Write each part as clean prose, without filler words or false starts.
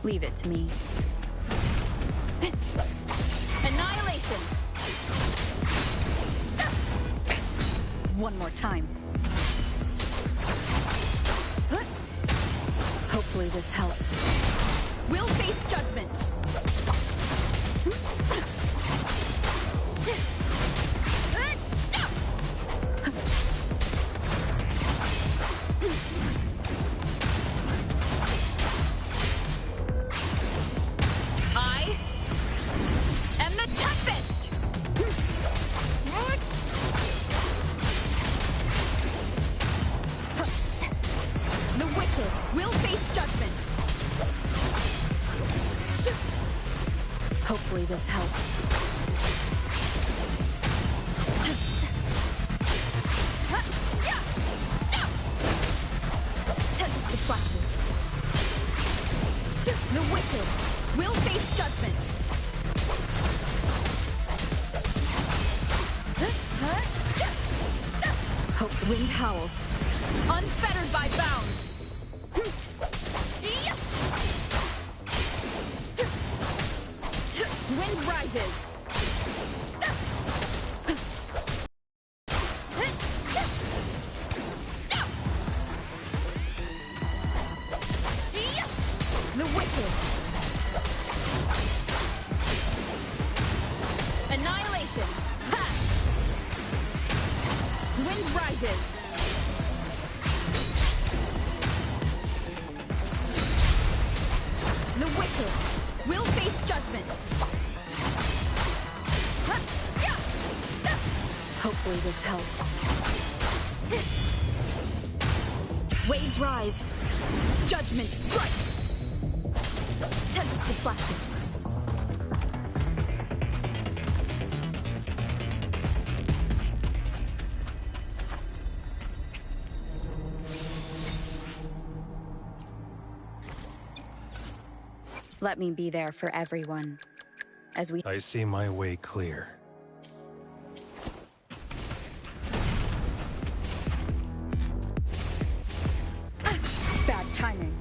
Leave it to me. Annihilation! One more time. Hopefully this helps. We'll face judgment! I am the Tempest! The wicked will face judgment! Hopefully this helps. Tempest flashes. The wicked will face judgment. Hope the wind howls, unfettered by bounds. Wind rises. The wicked. Annihilation. Ha! Wind rises. The wicked will face judgment. Hopefully this helps. Waves rise. Judgment strikes. Tempest flashes. Let me be there for everyone. As we... I see my way clear. Bad timing.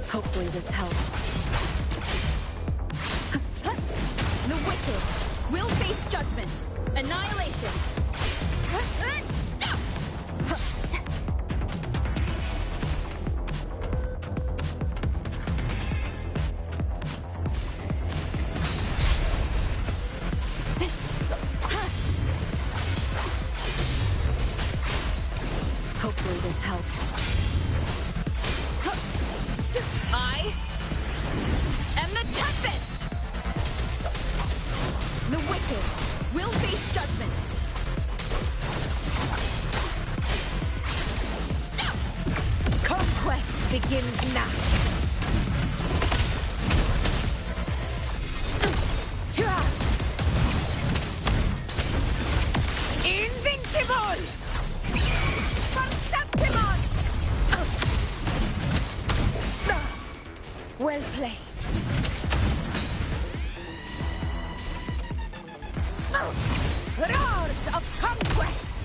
Hopefully this helps. The wicked will face judgment. Annihilation. Hopefully this helps. I am the Tempest! The wicked will face judgment. Conquest begins now. Trance! Invincible! Well played. Roars of conquest!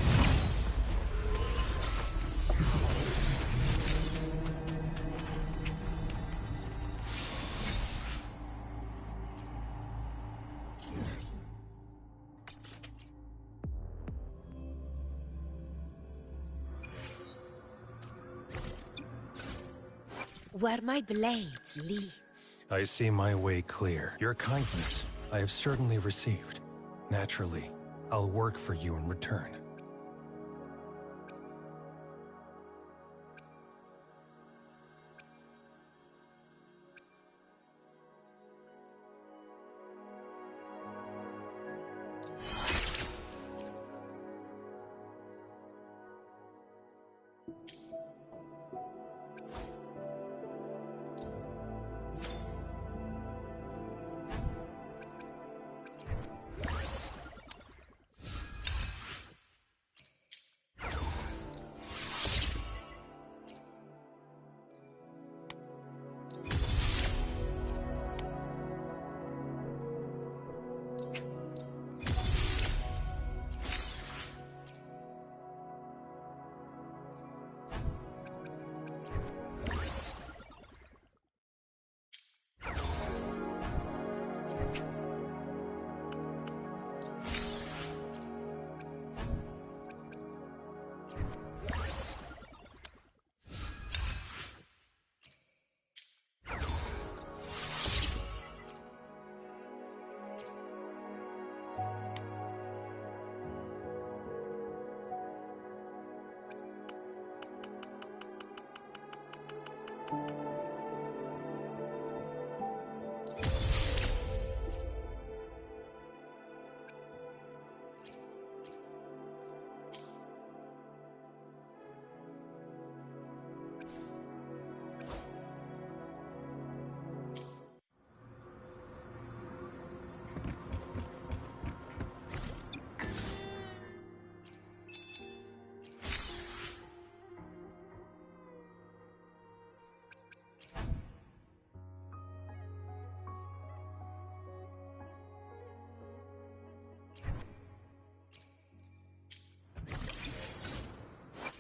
Where my blade leads. I see my way clear. Your kindness, I have certainly received. Naturally, I'll work for you in return.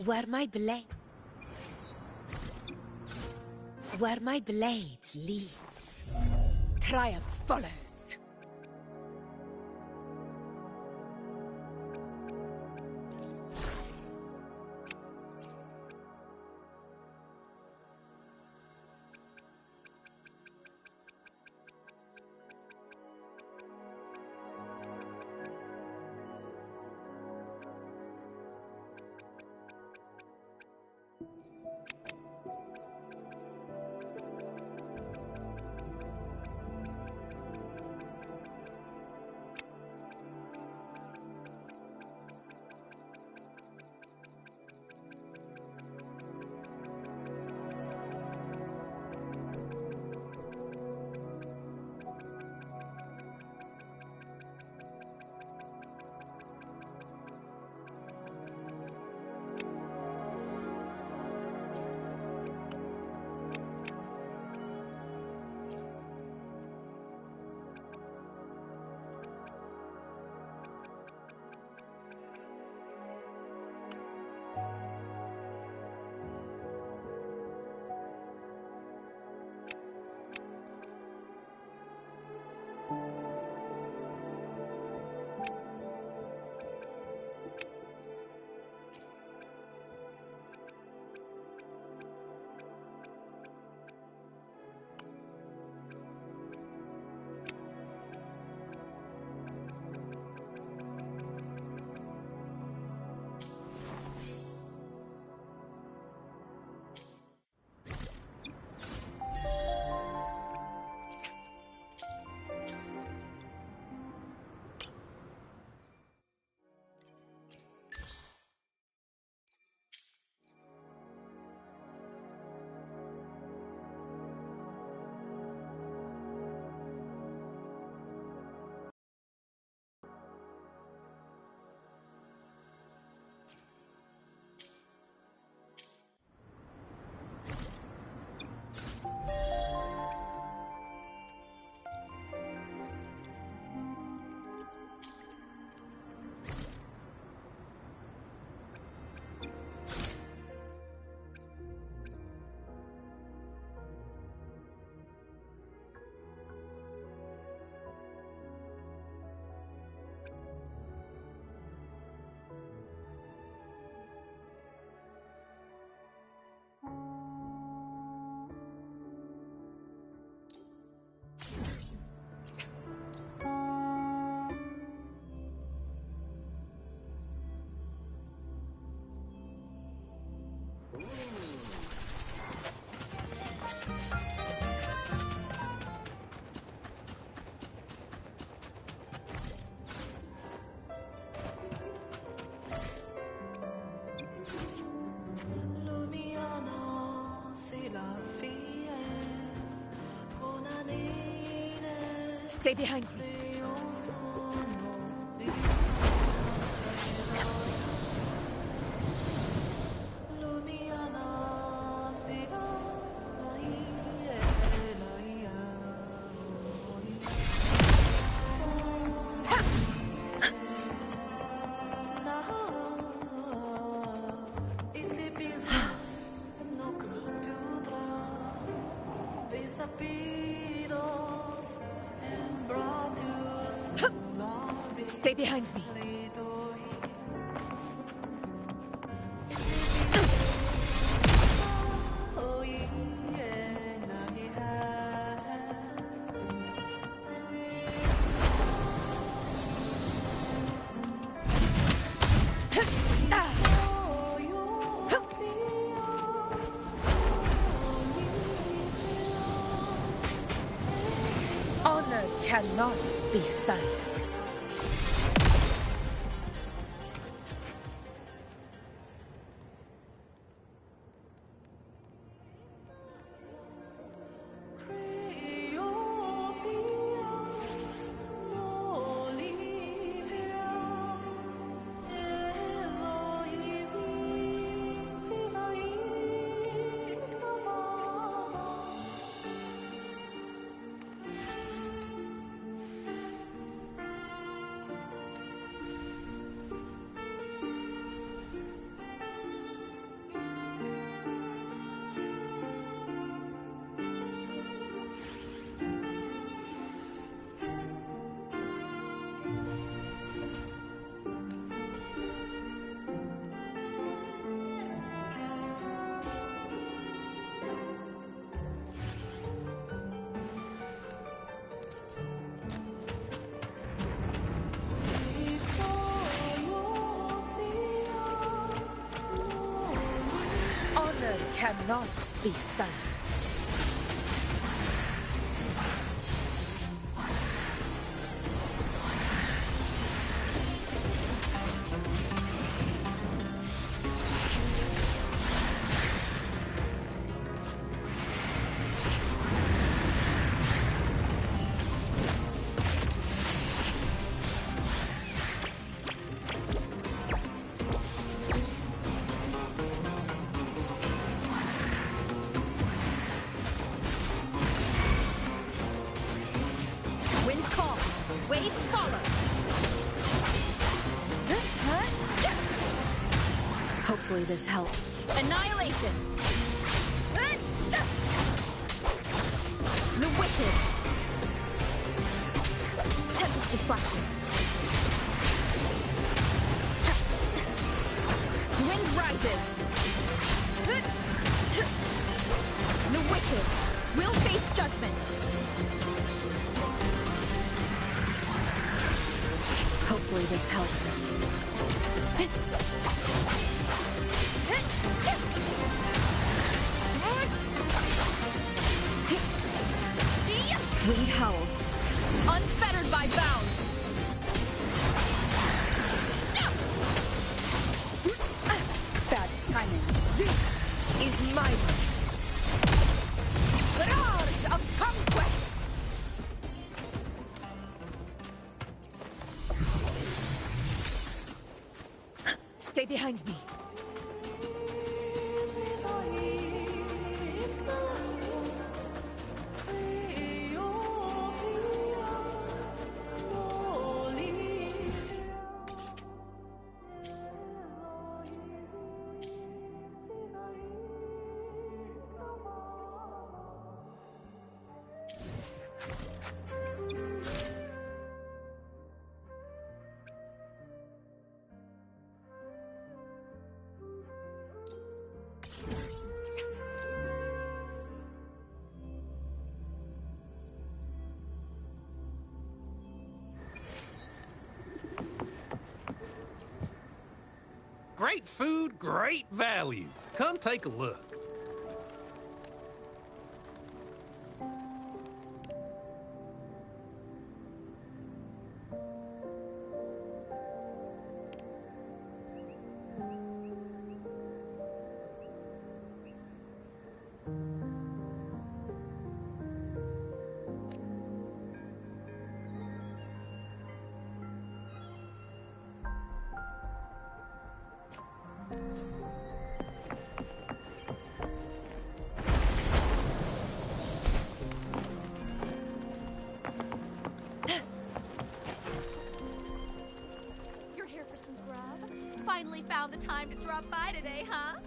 Where my blade... Where my blade leads, triumph follows. Stay behind me. Stay behind me. Honor cannot be silent. cannot be silent. Wind calls. Waves follow. Hopefully this helps. Annihilation. The wicked. Tempest of Slackness. Wind rises. The wicked will face judgment. Hopefully this helps. Wind howls, unfettered by bounds. Bad timing. This is my moment. Roars of conquest! Stay behind me. Great food, great value. Come take a look. You're here for some grub? Finally found the time to drop by today, huh?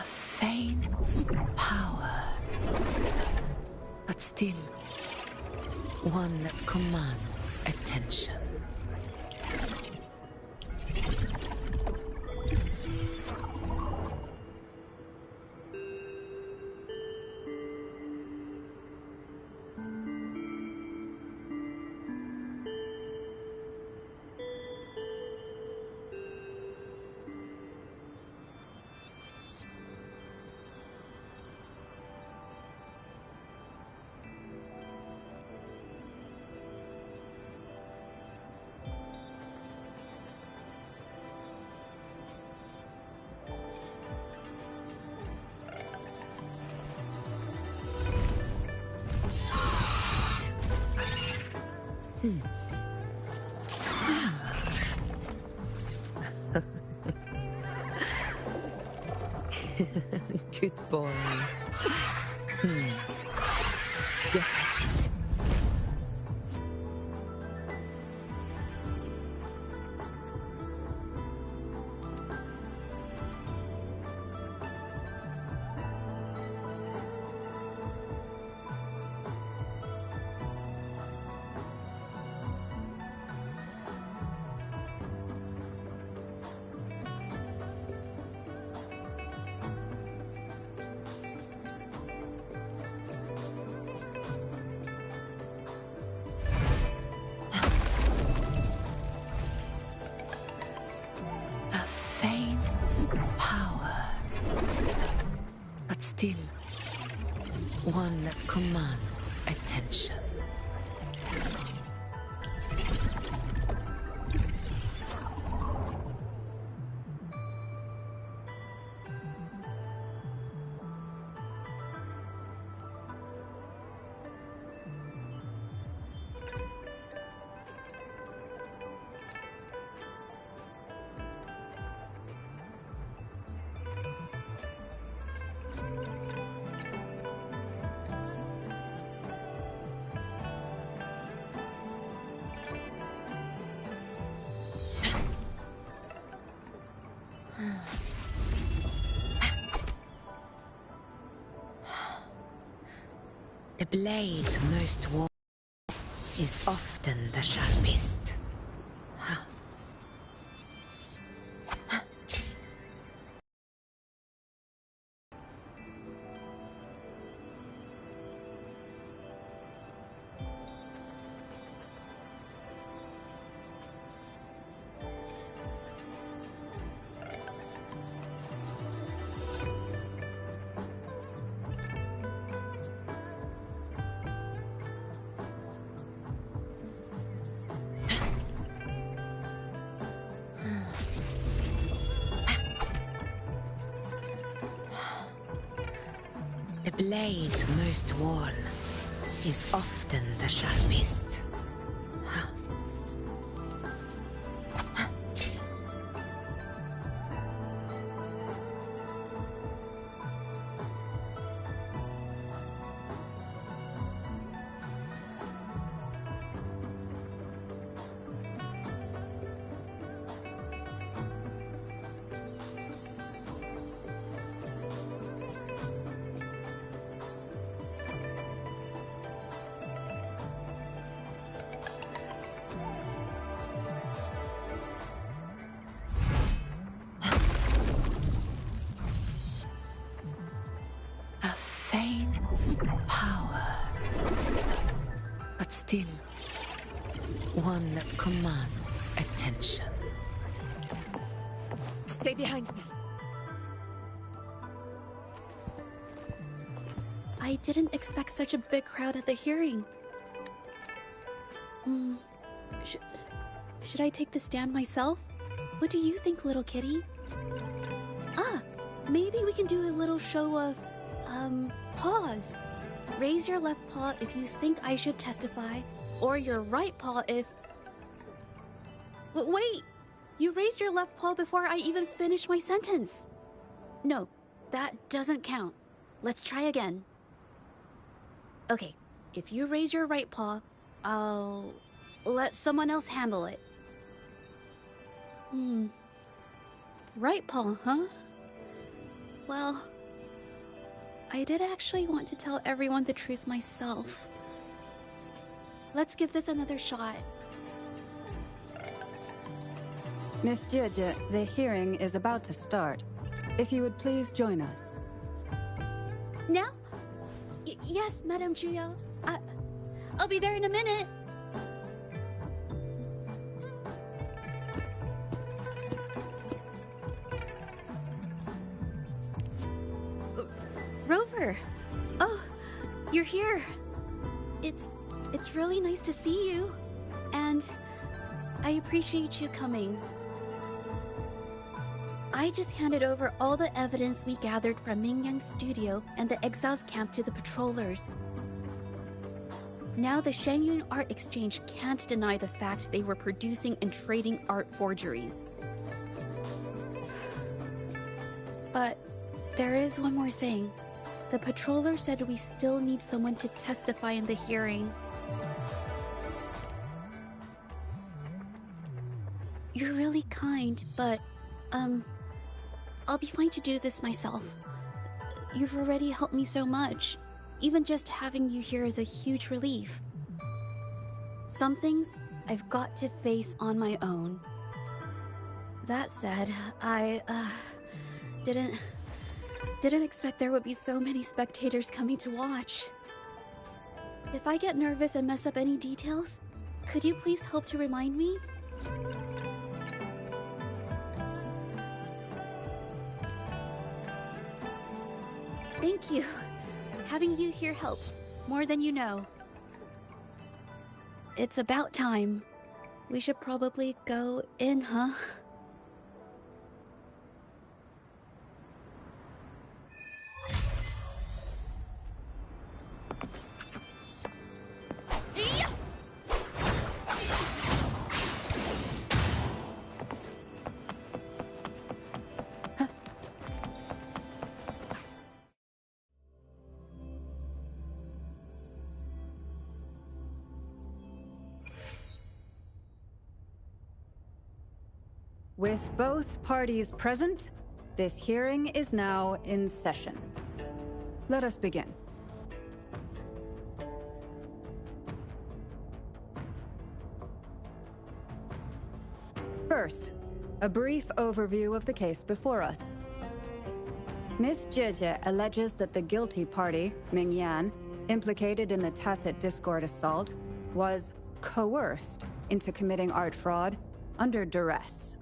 Fane's power, but still one that commands attention. Good boy. You're hatchet. Power, but still one that commands attention. The blade most worn is often the sharpest. The blade most worn is often the sharpest. Power, but still one that commands attention. Stay behind me. I didn't expect such a big crowd at the hearing. Should I take the stand myself? What do you think, little kitty? Maybe we can do a little show of, paws. Raise your left paw if you think I should testify, or your right paw if... Wait! You raised your left paw before I even finished my sentence. No, that doesn't count. Let's try again. Okay, if you raise your right paw, I'll let someone else handle it. Right paw, huh? Well, I did actually want to tell everyone the truth myself. Let's give this another shot. Miss Jeje, the hearing is about to start. If you would please join us. Now? Yes, Madame Juyo. I'll be there in a minute. Rover! Oh, you're here. It's really nice to see you. And I appreciate you coming. I just handed over all the evidence we gathered from Mingyang's studio and the Exiles camp to the patrollers. Now the Shangyun Art Exchange can't deny the fact they were producing and trading art forgeries. But There is one more thing. The patroller said we still need someone to testify in the hearing. You're really kind, but, I'll be fine to do this myself. You've already helped me so much. Even just having you here is a huge relief. Some things I've got to face on my own. That said, I, didn't expect there would be so many spectators coming to watch. If I get nervous and mess up any details, could you please help to remind me? Thank you. Having you here helps, more than you know. It's about time. We should probably go in, huh? With both parties present, this hearing is now in session. Let us begin. First, a brief overview of the case before us. Miss Jieje alleges that the guilty party, Mingyan, implicated in the tacit discord assault, was coerced into committing art fraud under duress.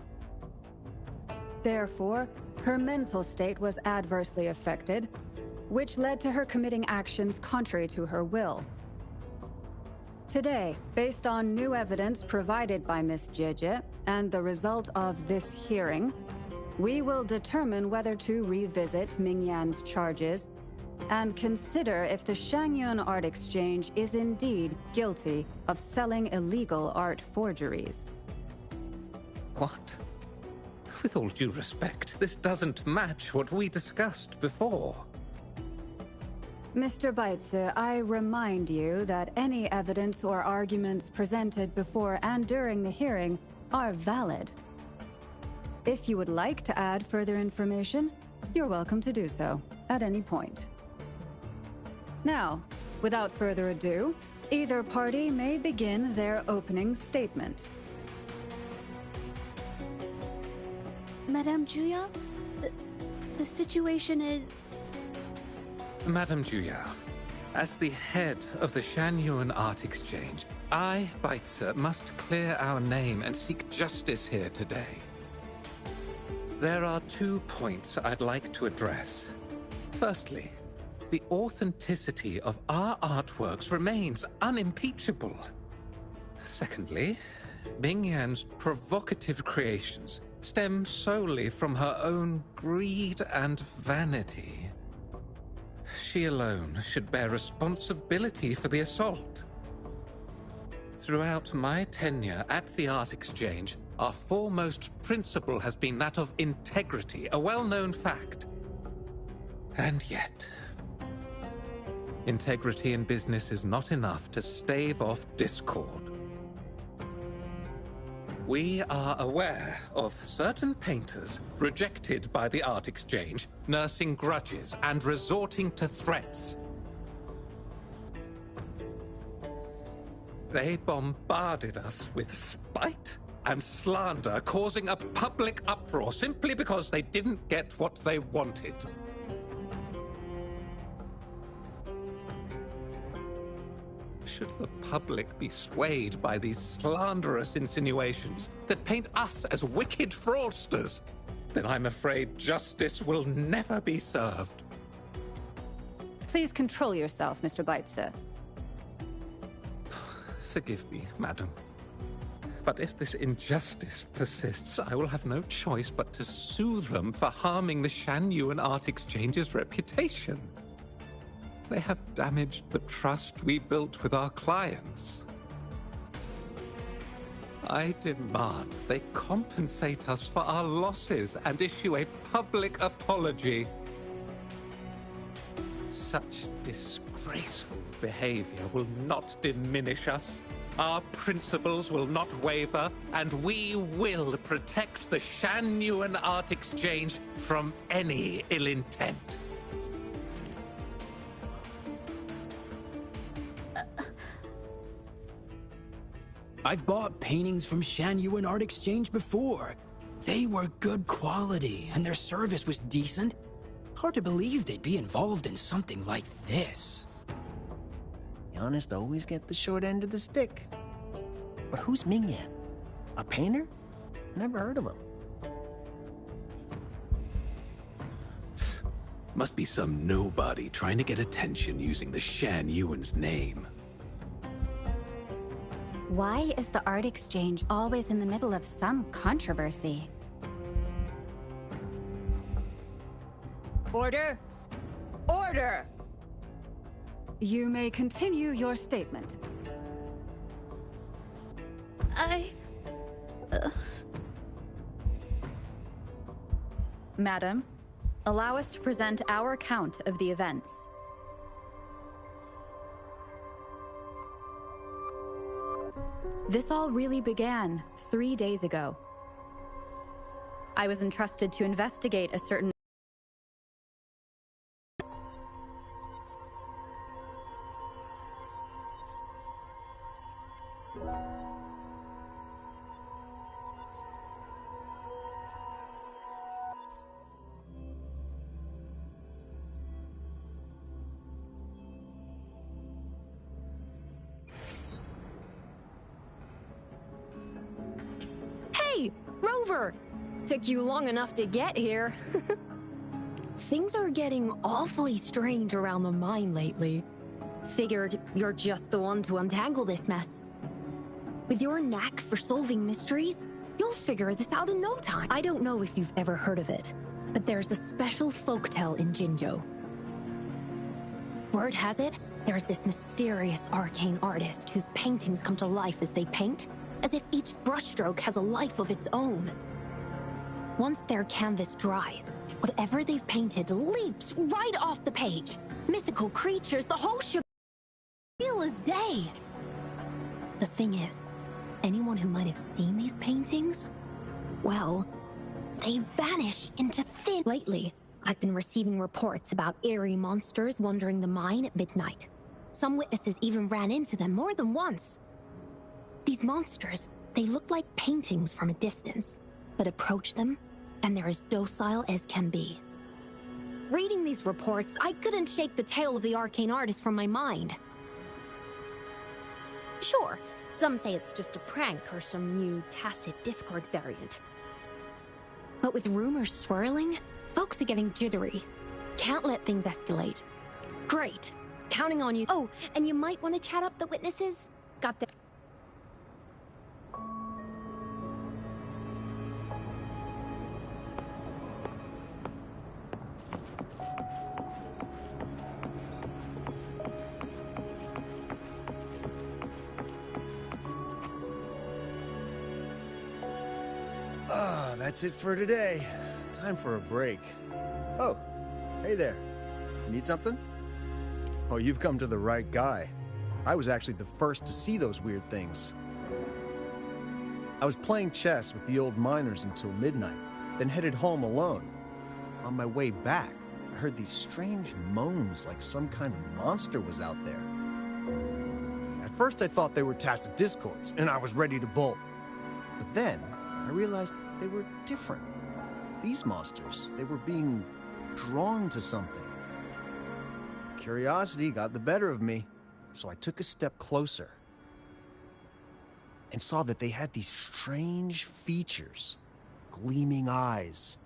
Therefore, her mental state was adversely affected, which led to her committing actions contrary to her will. Today, based on new evidence provided by Miss Jieje and the result of this hearing, we will determine whether to revisit Mingyan's charges and consider if the Shangyun Art Exchange is indeed guilty of selling illegal art forgeries. What? With all due respect, this doesn't match what we discussed before. Mr. Baitze, I remind you that any evidence or arguments presented before and during the hearing are valid. If you would like to add further information, you're welcome to do so at any point. Now, without further ado, either party may begin their opening statement. Madame Juya, the situation is... Madame Juya, as the head of the Shangyun Art Exchange, I, Baitze, must clear our name and seek justice here today. There are 2 points I'd like to address. Firstly, the authenticity of our artworks remains unimpeachable. Secondly, Mingyan's provocative creations stem solely from her own greed and vanity. She alone should bear responsibility for the assault. Throughout my tenure at the Art Exchange, our foremost principle has been that of integrity, a well-known fact. And yet, integrity in business is not enough to stave off discord. We are aware of certain painters rejected by the Art Exchange, nursing grudges and resorting to threats. They bombarded us with spite and slander, causing a public uproar simply because they didn't get what they wanted. Should the public be swayed by these slanderous insinuations that paint us as wicked fraudsters, then I'm afraid justice will never be served. Please control yourself, Mr. Baitze. Forgive me, madam. But if this injustice persists, I will have no choice but to sue them for harming the Shangyun Art Exchange's reputation. They have damaged the trust we built with our clients. I demand they compensate us for our losses and issue a public apology. Such disgraceful behavior will not diminish us. Our principles will not waver, and we will protect the Shan Yuan Art Exchange from any ill intent. I've bought paintings from Shan Yuan Art Exchange before. They were good quality, and their service was decent. Hard to believe they'd be involved in something like this. The honest always get the short end of the stick. But who's Mingyan? A painter? Never heard of him. Must be some nobody trying to get attention using the Shan Yuan's name. Why is the art exchange always in the middle of some controversy? Order! Order! You may continue your statement. Madam, allow us to present our account of the events. This all really began 3 days ago. I was entrusted to investigate a certain... Hey, Rover! Took you long enough to get here. Things are getting awfully strange around the mine lately. Figured you're just the one to untangle this mess. With your knack for solving mysteries, you'll figure this out in no time. I don't know if you've ever heard of it, but there's a special folktale in Jinzhou. Word has it, there's this mysterious arcane artist whose paintings come to life as they paint, as if each brushstroke has a life of its own. Once their canvas dries, whatever they've painted leaps right off the page. Mythical creatures, the whole shebang, real as day. The thing is, anyone who might have seen these paintings, well, they vanish into thin. Lately, I've been receiving reports about eerie monsters wandering the mine at midnight. Some witnesses even ran into them more than once. These monsters, they look like paintings from a distance, but approach them, and they're as docile as can be. Reading these reports, I couldn't shake the tale of the arcane artist from my mind. Sure, some say it's just a prank or some new tacit Discord variant. But with rumors swirling, folks are getting jittery. Can't let things escalate. Great. Counting on you. Oh, and you might want to chat up the witnesses. Got the... That's it for today. Time for a break. Oh, hey there. Need something? Oh, you've come to the right guy. I was actually the first to see those weird things. I was playing chess with the old miners until midnight, then headed home alone. On my way back, I heard these strange moans like some kind of monster was out there. At first I thought they were tacit discords, and I was ready to bolt. But then, I realized they were different. These monsters, they were being drawn to something. Curiosity got the better of me, so I took a step closer and saw that they had these strange features. Gleaming eyes,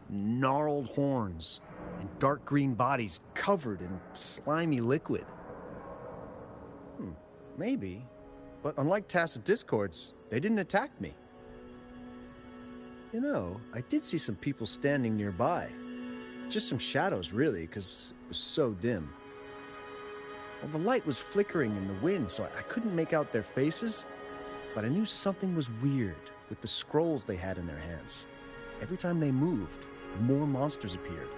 gnarled horns, and dark green bodies covered in slimy liquid. Maybe, but unlike tacit discords, they didn't attack me. You know, I did see some people standing nearby. Just some shadows, really, because it was so dim. Well, the light was flickering in the wind, so I couldn't make out their faces, but I knew something was weird with the scrolls they had in their hands. Every time they moved, more monsters appeared.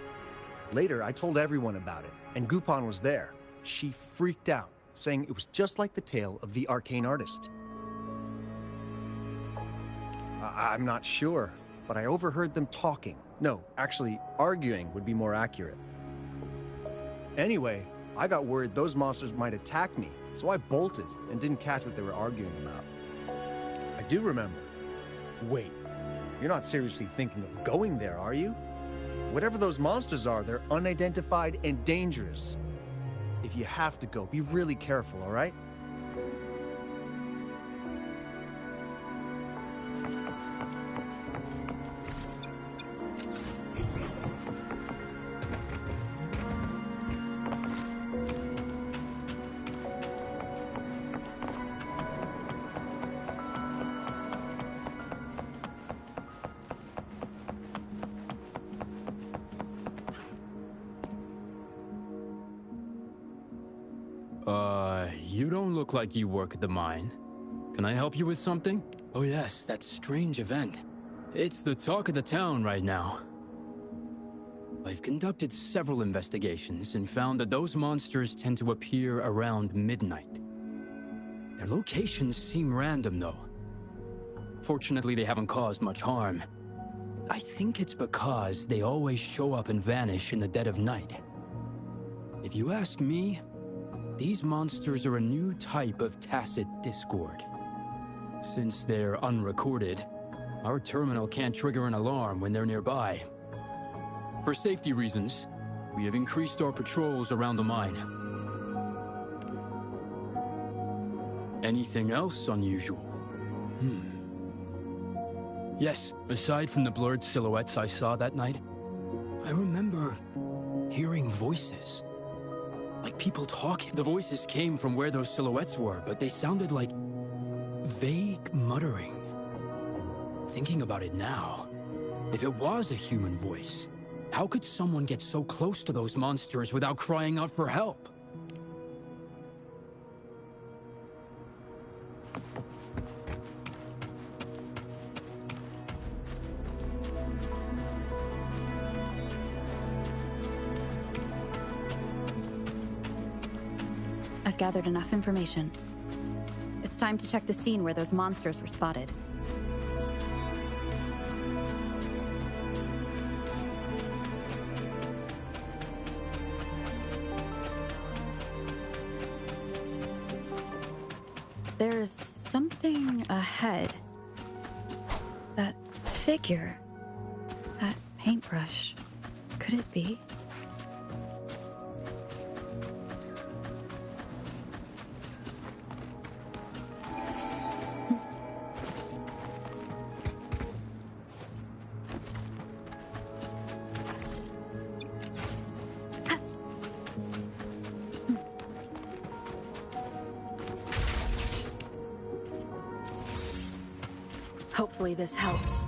Later, I told everyone about it, and Gupon was there. She freaked out, saying it was just like the tale of the arcane artist. I'm not sure, but I overheard them talking. No, actually, arguing would be more accurate. Anyway, I got worried those monsters might attack me, so I bolted and didn't catch what they were arguing about. I do remember. Wait, you're not seriously thinking of going there, are you? Whatever those monsters are, they're unidentified and dangerous. If you have to go, be really careful, all right? You don't look like you work at the mine. Can I help you with something? Oh yes, that strange event. It's the talk of the town right now. I've conducted several investigations and found that those monsters tend to appear around midnight. Their locations seem random though. Fortunately, they haven't caused much harm. I think it's because they always show up and vanish in the dead of night. If you ask me, these monsters are a new type of tacit discord. Since they're unrecorded, our terminal can't trigger an alarm when they're nearby. For safety reasons, we have increased our patrols around the mine. Anything else unusual? Yes, aside from the blurred silhouettes I saw that night, I remember hearing voices. Like people talking. The voices came from where those silhouettes were, but they sounded like vague muttering. Thinking about it now, if it was a human voice, how could someone get so close to those monsters without crying out for help? I've gathered enough information. It's time to check the scene where those monsters were spotted. There's something ahead. That figure. That paintbrush. Could it be? Hopefully this helps.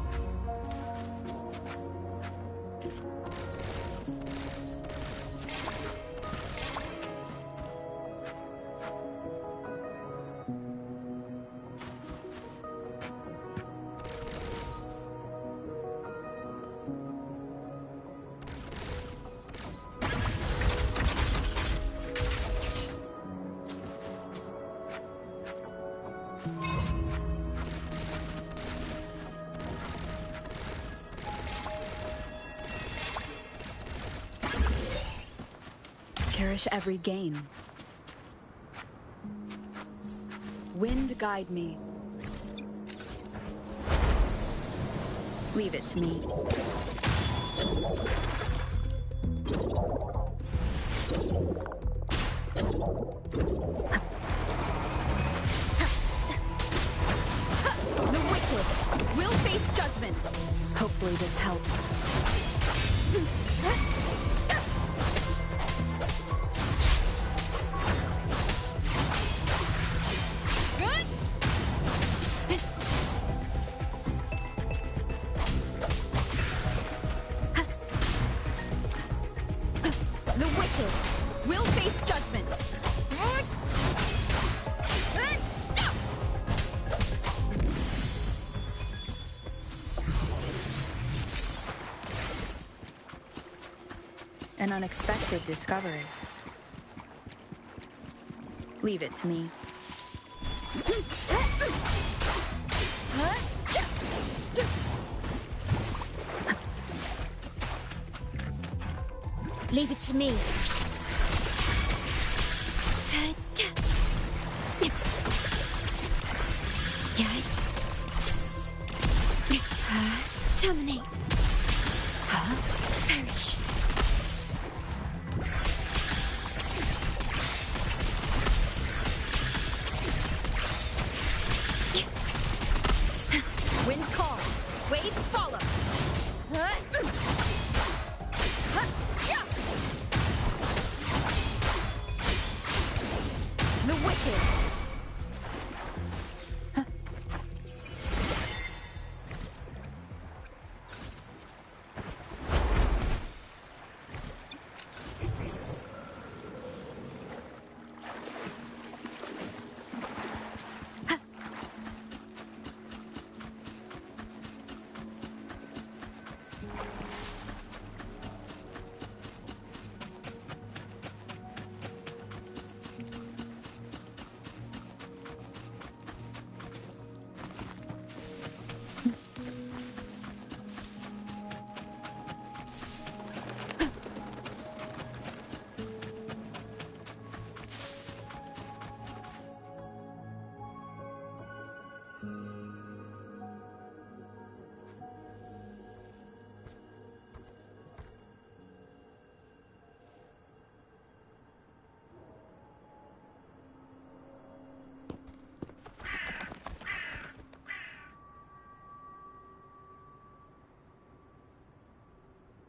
Cherish every gain. Wind guide me. Leave it to me. The wicked will face judgment. Hopefully this helps. The wicked will face judgment. An unexpected discovery. Leave it to me. Leave it to me. Terminate. Perish. Wind calls. Waves follow. The wicked.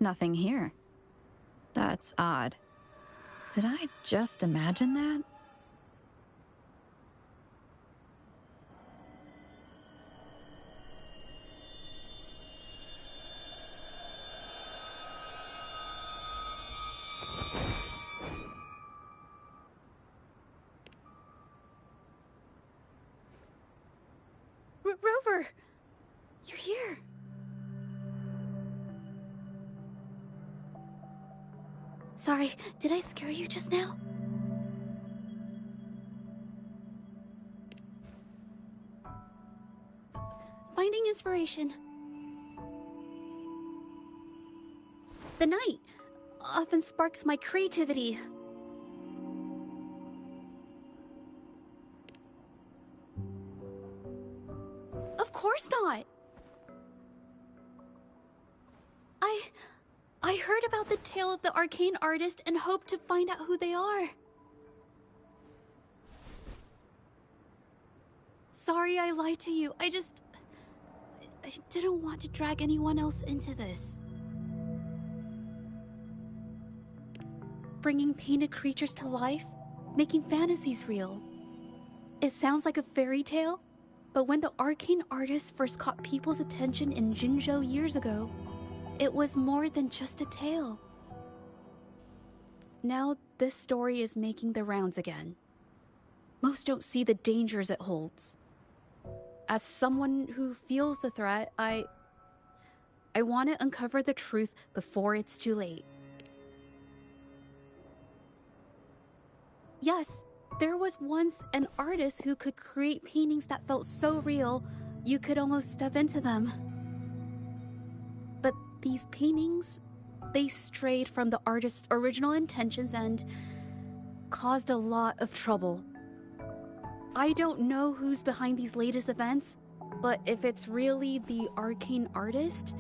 Nothing here. That's odd. Did I just imagine that? Rover! You're here! Sorry, did I scare you just now? Finding inspiration. The night often sparks my creativity. Of course not! I heard about the tale of the arcane artist and hoped to find out who they are. Sorry I lied to you. I didn't want to drag anyone else into this. Bringing painted creatures to life, making fantasies real. It sounds like a fairy tale, but when the arcane artist first caught people's attention in Jinzhou years ago, it was more than just a tale. Now this story is making the rounds again. Most don't see the dangers it holds. As someone who feels the threat, I want to uncover the truth before it's too late. Yes, there was once an artist who could create paintings that felt so real, you could almost step into them. But these paintings, they strayed from the artist's original intentions and caused a lot of trouble. I don't know who's behind these latest events, but if it's really the arcane artist,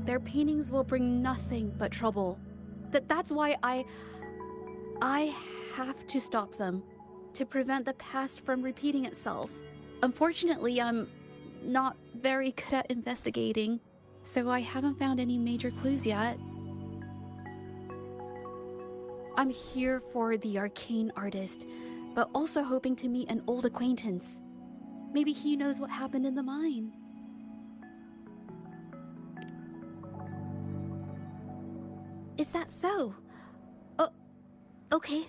their paintings will bring nothing but trouble. That's why I have to stop them, to prevent the past from repeating itself. Unfortunately, I'm not very good at investigating, so I haven't found any major clues yet. I'm here for the arcane artist, but also hoping to meet an old acquaintance. Maybe he knows what happened in the mine. Is that so? Oh, okay.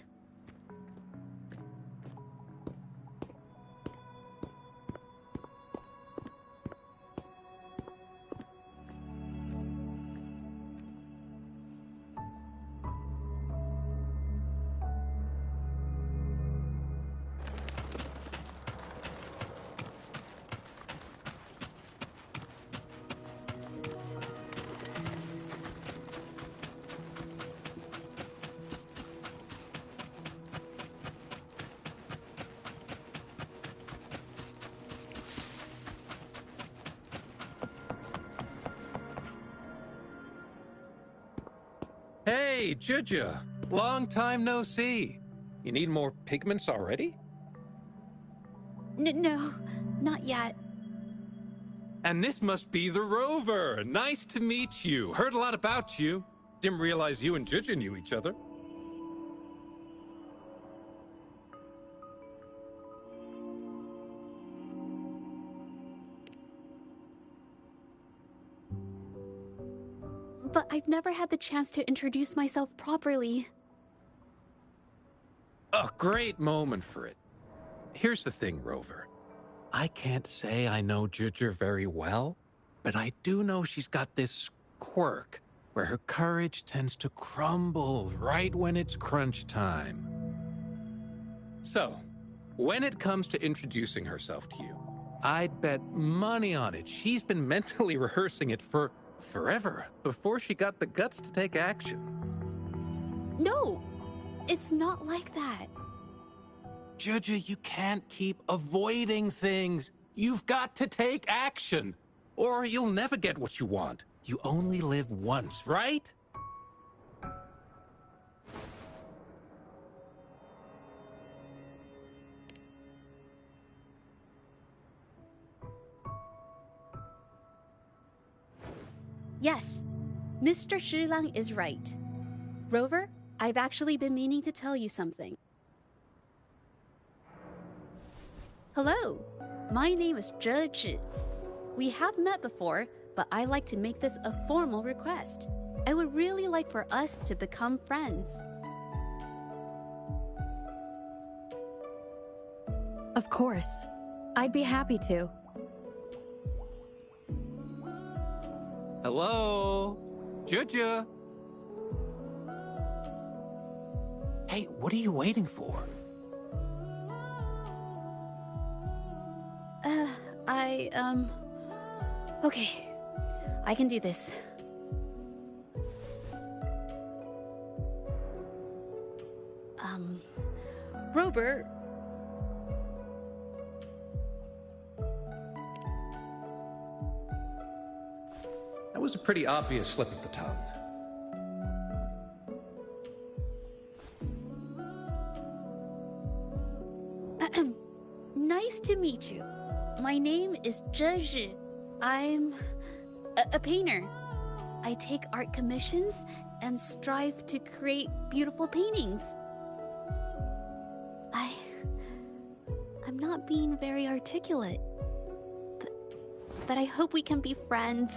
Hey, Juju. Long time no see. You need more pigments already? No, not yet. And this must be the Rover. Nice to meet you. Heard a lot about you. Didn't realize you and Juju knew each other. But I've never had the chance to introduce myself properly. A great moment for it. Here's the thing, Rover. I can't say I know Juju very well, but I do know she's got this quirk where her courage tends to crumble right when it's crunch time. So, when it comes to introducing herself to you, I'd bet money on it she's been mentally rehearsing it for forever before she got the guts to take action. No, it's not like that. Juju, you can't keep avoiding things. You've got to take action, or you'll never get what you want. You only live once, right? Yes, Mr. Shilang is right. Rover, I've actually been meaning to tell you something. Hello, my name is Zhe. We have met before, but I like to make this a formal request. I would really like for us to become friends. Of course. I'd be happy to. Hello? Juju? Hey, what are you waiting for? Okay. I can do this. Rover. That was a pretty obvious slip of the tongue. Nice to meet you. My name is Zhe. I'm a painter. I take art commissions and strive to create beautiful paintings. I'm not being very articulate, but I hope we can be friends.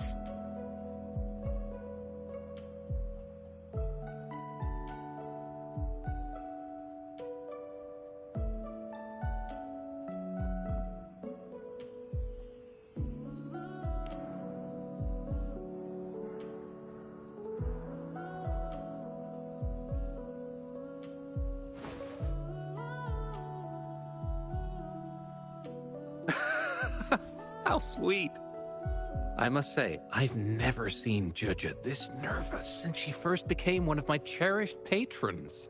How sweet. I must say, I've never seen Juju this nervous since she first became one of my cherished patrons.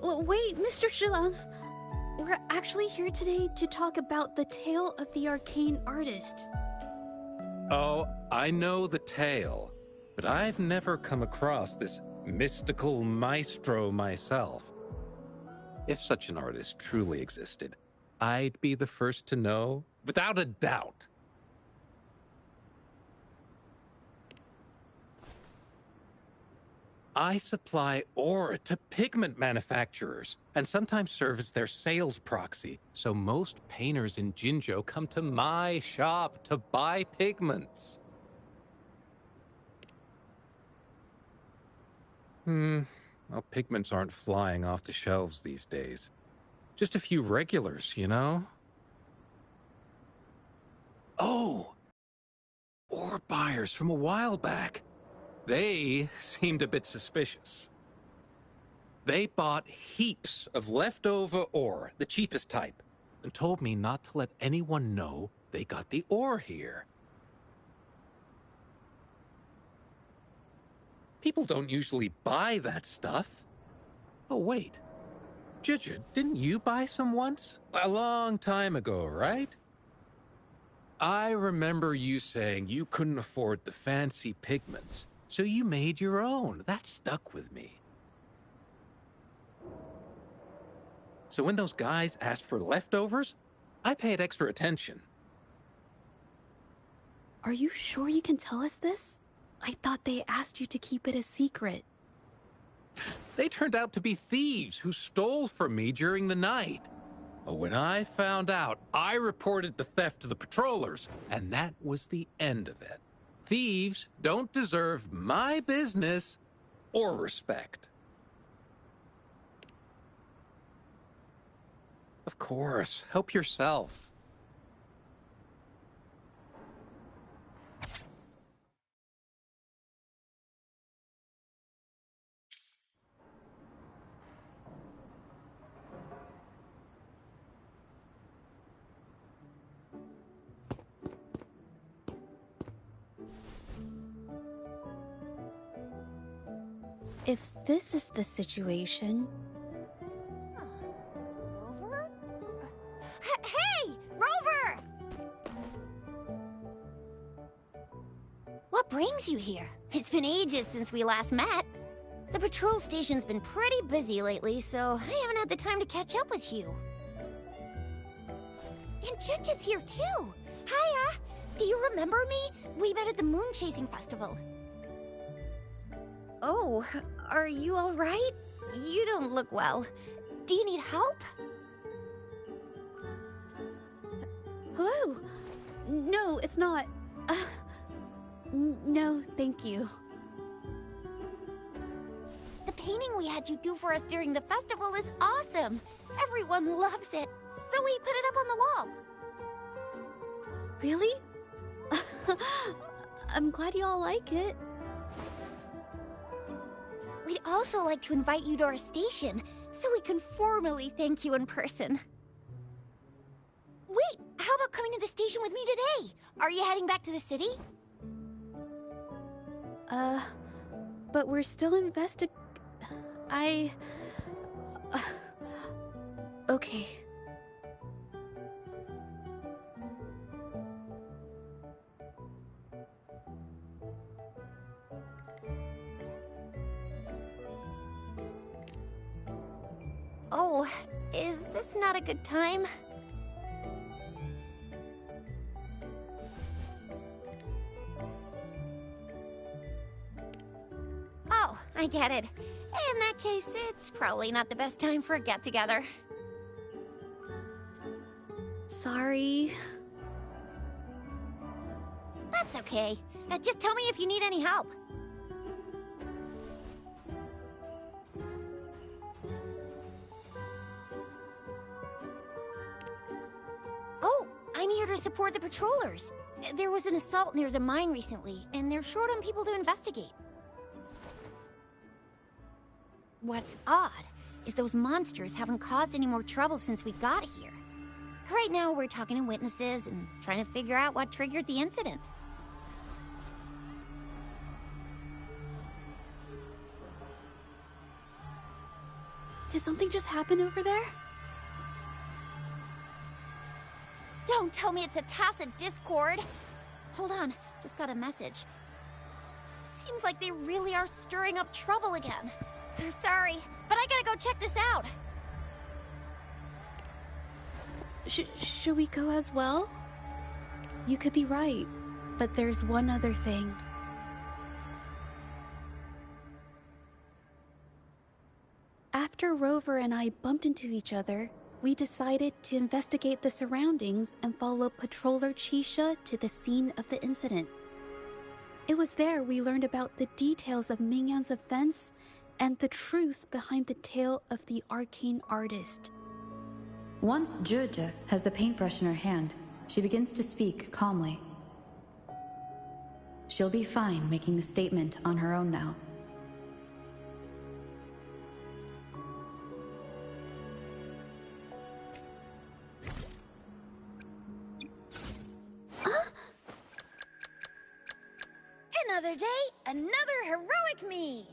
Wait, Mr. Shilang. We're actually here today to talk about the tale of the arcane artist. Oh, I know the tale, but I've never come across this mystical maestro myself. If such an artist truly existed, I'd be the first to know, without a doubt. I supply ore to pigment manufacturers, and sometimes serve as their sales proxy, so most painters in Jinzhou come to my shop to buy pigments. Well, pigments aren't flying off the shelves these days. Just a few regulars, you know? Oh! Ore buyers from a while back. They seemed a bit suspicious. They bought heaps of leftover ore, the cheapest type, and told me not to let anyone know they got the ore here. People don't usually buy that stuff. Oh, wait. Juju, didn't you buy some once? A long time ago, right? I remember you saying you couldn't afford the fancy pigments, so you made your own. That stuck with me. So when those guys asked for leftovers, I paid extra attention. Are you sure you can tell us this? I thought they asked you to keep it a secret. They turned out to be thieves who stole from me during the night. But when I found out, I reported the theft to the patrollers, and that was the end of it. Thieves don't deserve my business or respect. Of course, help yourself. If this is the situation... Rover? Hey! Rover! What brings you here? It's been ages since we last met. The patrol station's been pretty busy lately, so I haven't had the time to catch up with you. And Judge is here too! Hiya! Do you remember me? We met at the Moon Chasing Festival. Oh, are you alright? You don't look well. Do you need help? Hello? No, it's not. No, thank you. The painting we had you do for us during the festival is awesome. Everyone loves it, so we put it up on the wall. Really? I'm glad you all like it. We'd also like to invite you to our station, so we can formally thank you in person. Wait, how about coming to the station with me today? Are you heading back to the city? But we're still okay. Oh, is this not a good time? Oh, I get it. In that case, it's probably not the best time for a get-together. Sorry. That's okay. Just tell me if you need any help. Oh, I'm here to support the patrollers. There was an assault near the mine recently, and they're short on people to investigate. What's odd is those monsters haven't caused any more trouble since we got here. Right now, we're talking to witnesses and trying to figure out what triggered the incident. Did something just happen over there? Don't tell me it's a tacit discord. Hold on, just got a message. Seems like they really are stirring up trouble again. Sorry, but I gotta go check this out. Should we go as well? You could be right, but there's one other thing. After Rover and I bumped into each other, we decided to investigate the surroundings and follow Patroller Chisha to the scene of the incident. It was there we learned about the details of Mingyan's offense and the truth behind the tale of the arcane artist. Once Juja has the paintbrush in her hand, she begins to speak calmly. She'll be fine making the statement on her own now. Another day, another heroic me!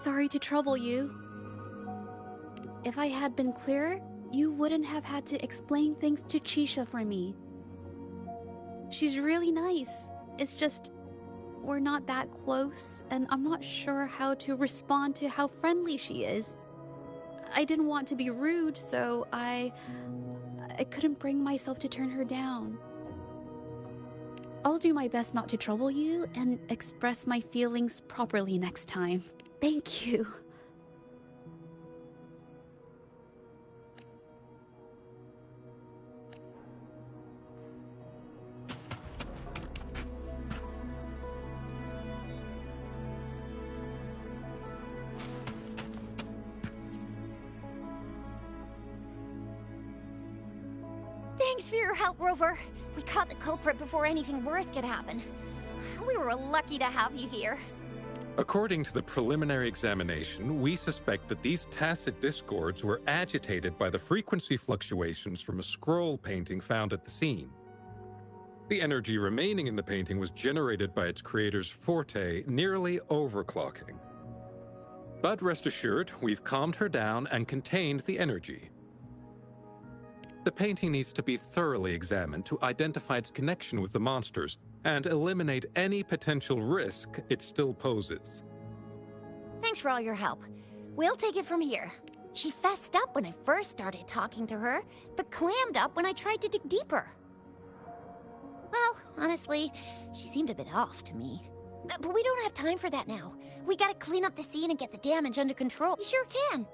sorry to trouble you. If I had been clearer, you wouldn't have had to explain things to Chisha for me. She's really nice. It's just, we're not that close, and I'm not sure how to respond to how friendly she is. I didn't want to be rude, so I couldn't bring myself to turn her down. I'll do my best not to trouble you and express my feelings properly next time. Thank you. Thanks for your help, Rover. We caught the culprit before anything worse could happen. We were lucky to have you here. According to the preliminary examination, we suspect that these tacit discords were agitated by the frequency fluctuations from a scroll painting found at the scene. The energy remaining in the painting was generated by its creator's forte, nearly overclocking. But rest assured, we've calmed her down and contained the energy. The painting needs to be thoroughly examined to identify its connection with the monsters and eliminate any potential risk it still poses. Thanks for all your help. We'll take it from here. She fessed up when I first started talking to her, but clammed up when I tried to dig deeper. Well, honestly, she seemed a bit off to me. But we don't have time for that now. We gotta clean up the scene and get the damage under control. You sure can.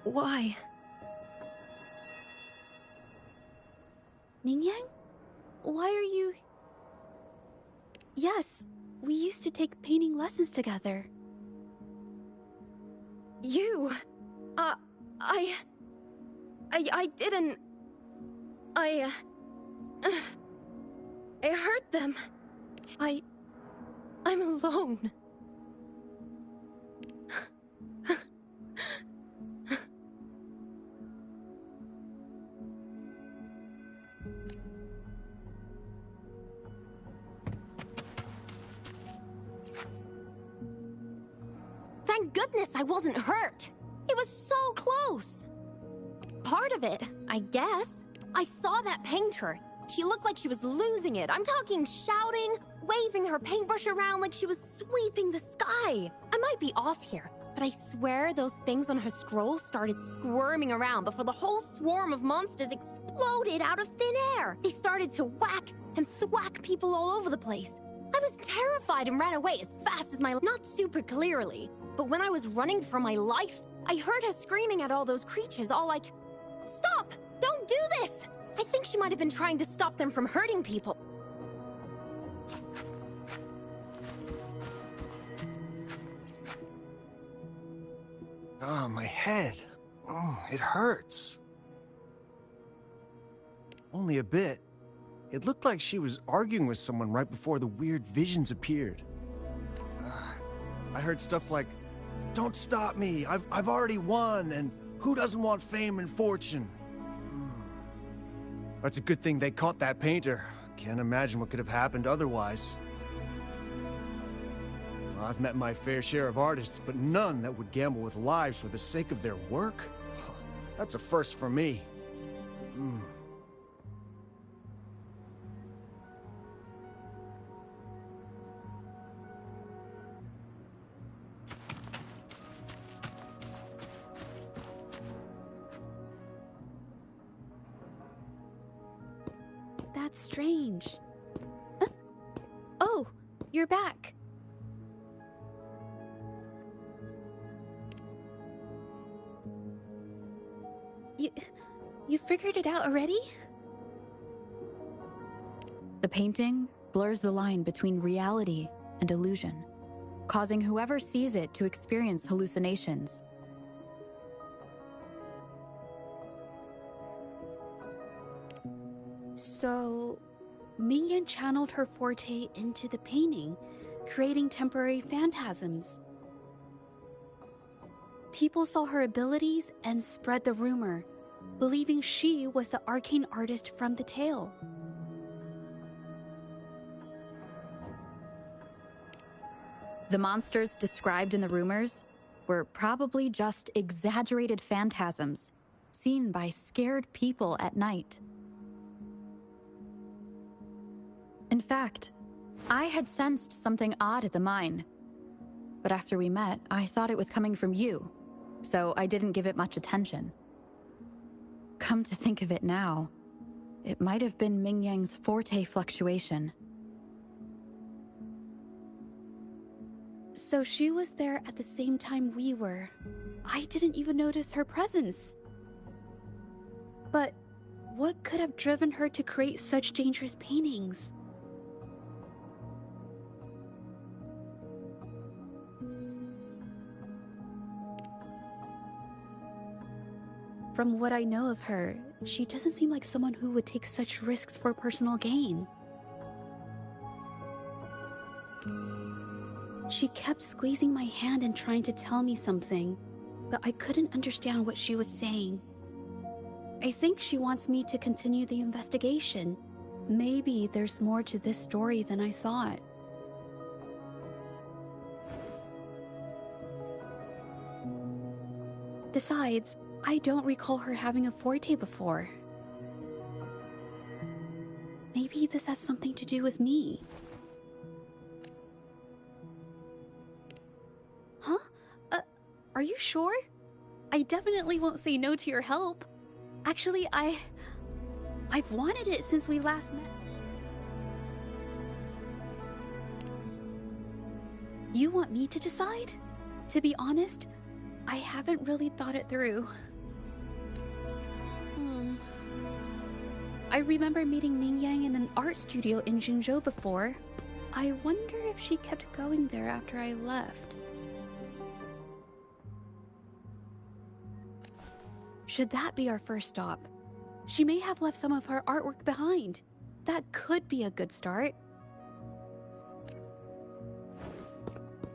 Why? Mingyang? Why are you... Yes, we used to take painting lessons together. You... I didn't... I hurt them. I'm alone. Thank goodness I wasn't hurt. It was so close. Part of it, I guess. I saw that painter. She looked like she was losing it. I'm talking shouting, waving her paintbrush around like she was sweeping the sky. I might be off here, but I swear those things on her scroll started squirming around before the whole swarm of monsters exploded out of thin air. They started to whack and thwack people all over the place. I was terrified and ran away as fast as not super clearly, but when I was running for my life, I heard her screaming at all those creatures, all like, "Stop! Don't do this!" I think she might have been trying to stop them from hurting people. Oh, my head. Oh, it hurts. Only a bit. It looked like she was arguing with someone right before the weird visions appeared. I heard stuff like, "Don't stop me, I've already won, and who doesn't want fame and fortune?" That's a good thing they caught that painter. Can't imagine what could have happened otherwise. Well, I've met my fair share of artists, but none that would gamble with lives for the sake of their work? That's a first for me. That's strange. Huh? Oh, you're back. You figured it out already? The painting blurs the line between reality and illusion, causing whoever sees it to experience hallucinations. So, Mingyan channeled her forte into the painting, creating temporary phantasms. People saw her abilities and spread the rumor, believing she was the arcane artist from the tale. The monsters described in the rumors were probably just exaggerated phantasms seen by scared people at night. In fact, I had sensed something odd at the mine, but after we met, I thought it was coming from you, so I didn't give it much attention. Come to think of it now, it might have been Mingyang's forte fluctuation. So she was there at the same time we were. I didn't even notice her presence. But what could have driven her to create such dangerous paintings? From what I know of her, she doesn't seem like someone who would take such risks for personal gain. She kept squeezing my hand and trying to tell me something, but I couldn't understand what she was saying. I think she wants me to continue the investigation. Maybe there's more to this story than I thought. Besides, I don't recall her having a forte before. Maybe this has something to do with me. Huh? Are you sure? I definitely won't say no to your help. Actually, I've wanted it since we last met. You want me to decide? To be honest, I haven't really thought it through. I remember meeting Mingyang in an art studio in Jinzhou before. I wonder if she kept going there after I left. Should that be our first stop? She may have left some of her artwork behind. That could be a good start.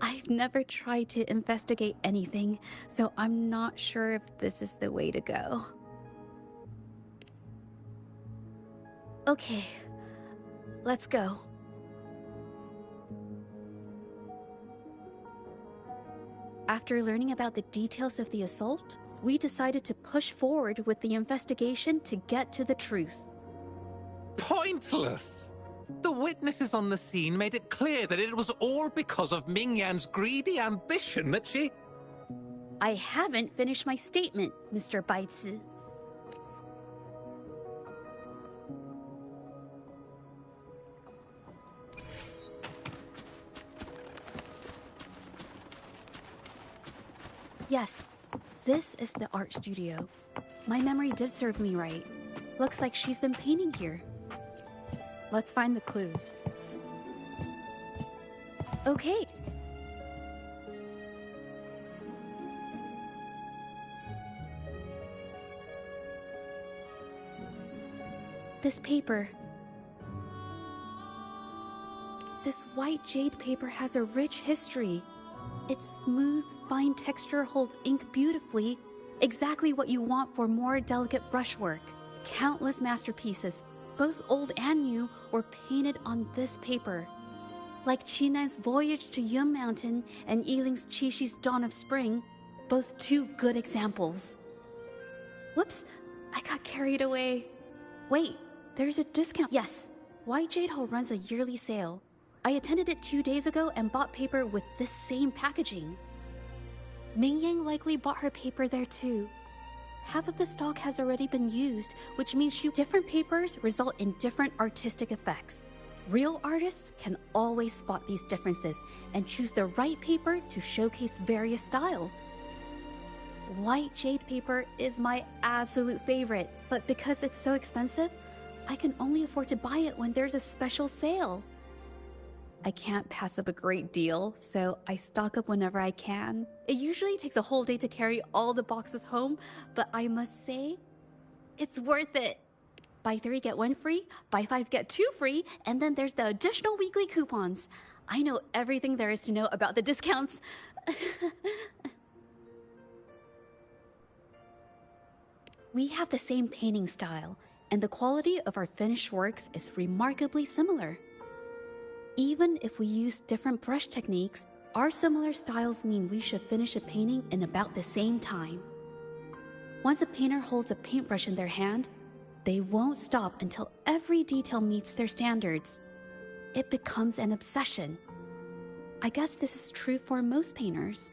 I've never tried to investigate anything, so I'm not sure if this is the way to go. Okay, let's go. After learning about the details of the assault, we decided to push forward with the investigation to get to the truth. Pointless! The witnesses on the scene made it clear that it was all because of Mingyan's greedy ambition that she... I haven't finished my statement, Mr. Baizi. Yes, this is the art studio. My memory did serve me right. Looks like she's been painting here. Let's find the clues. Okay. This paper. This white jade paper has a rich history. Its smooth, fine texture holds ink beautifully, exactly what you want for more delicate brushwork. Countless masterpieces, both old and new, were painted on this paper. Like Qinan's Voyage to Yun Mountain and Yiling's Qixi's Dawn of Spring, both two good examples. Whoops, I got carried away. Wait, there's a discount. Yes, White Jade Hall runs a yearly sale. I attended it 2 days ago and bought paper with this same packaging. Mingyang likely bought her paper there too. Half of the stock has already been used, which means different papers result in different artistic effects. Real artists can always spot these differences and choose the right paper to showcase various styles. White jade paper is my absolute favorite, but because it's so expensive, I can only afford to buy it when there's a special sale. I can't pass up a great deal, so I stock up whenever I can. It usually takes a whole day to carry all the boxes home, but I must say, it's worth it. buy 3 get 1 free, buy 5 get 2 free, and then there's the additional weekly coupons. I know everything there is to know about the discounts. We have the same painting style, and the quality of our finished works is remarkably similar. Even if we use different brush techniques, our similar styles mean we should finish a painting in about the same time. Once a painter holds a paintbrush in their hand, they won't stop until every detail meets their standards. It becomes an obsession. I guess this is true for most painters.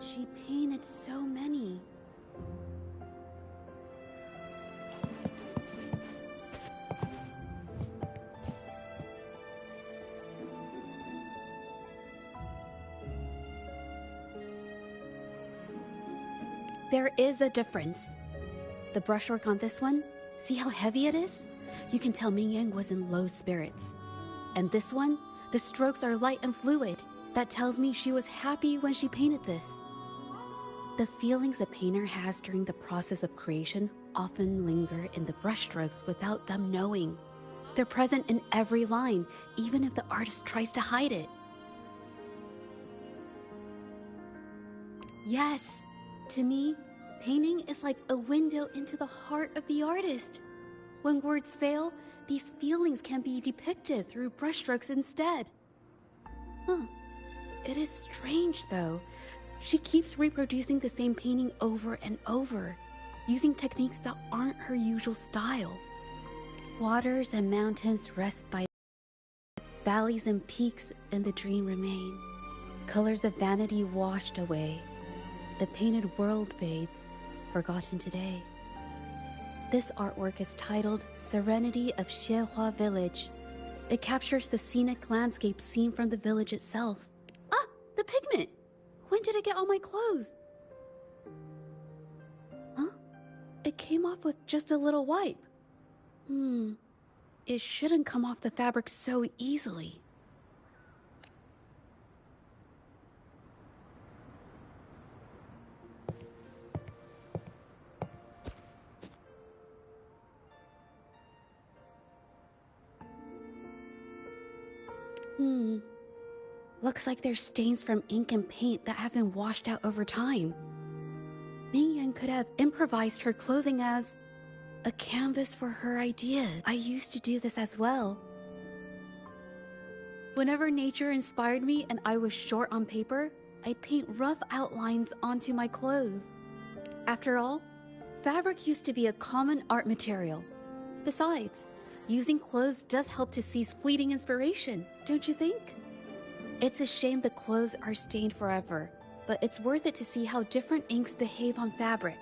She painted so many. There is a difference. The brushwork on this one, see how heavy it is? You can tell Ming Yang was in low spirits. And this one, the strokes are light and fluid. That tells me she was happy when she painted this. The feelings a painter has during the process of creation often linger in the brushstrokes without them knowing. They're present in every line, even if the artist tries to hide it. Yes, to me, painting is like a window into the heart of the artist. When words fail, these feelings can be depicted through brushstrokes instead. It is strange, though. She keeps reproducing the same painting over and over, using techniques that aren't her usual style. Waters and mountains rest by valleys and peaks in the dream remain. Colors of vanity washed away. The painted world fades, forgotten today. This artwork is titled Serenity of Xiehua Village. It captures the scenic landscape seen from the village itself. Ah, the pigment! When did it get on my clothes? Huh? It came off with just a little wipe. It shouldn't come off the fabric so easily. Looks like there's stains from ink and paint that have been washed out over time. Ming Yan could have improvised her clothing as a canvas for her ideas. I used to do this as well. Whenever nature inspired me and I was short on paper, I'd paint rough outlines onto my clothes. After all, fabric used to be a common art material. Besides, using clothes does help to seize fleeting inspiration, don't you think? It's a shame the clothes are stained forever, but it's worth it to see how different inks behave on fabric.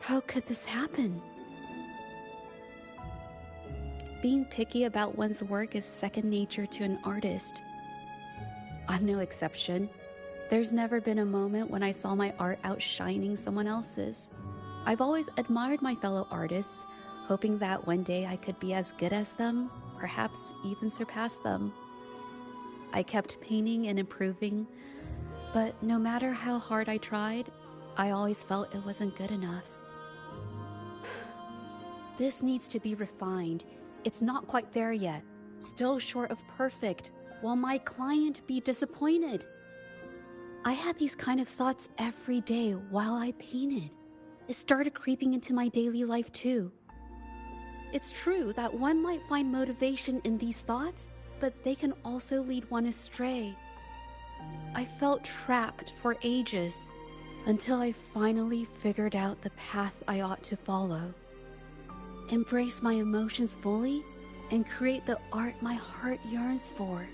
How could this happen? Being picky about one's work is second nature to an artist. I'm no exception. There's never been a moment when I saw my art outshining someone else's. I've always admired my fellow artists, hoping that one day I could be as good as them, perhaps even surpass them. I kept painting and improving, but no matter how hard I tried, I always felt it wasn't good enough. This needs to be refined. It's not quite there yet. Still short of perfect. Will my client be disappointed? I had these kind of thoughts every day while I painted. It started creeping into my daily life too. It's true that one might find motivation in these thoughts, but they can also lead one astray. I felt trapped for ages until I finally figured out the path I ought to follow. Embrace my emotions fully and create the art my heart yearns for.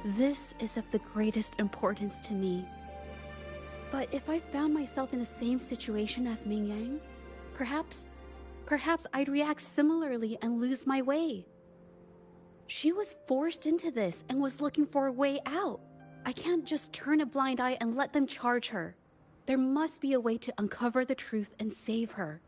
This is of the greatest importance to me. But if I found myself in the same situation as Ming Yang, perhaps I'd react similarly and lose my way. She was forced into this and was looking for a way out. I can't just turn a blind eye and let them charge her. There must be a way to uncover the truth and save her.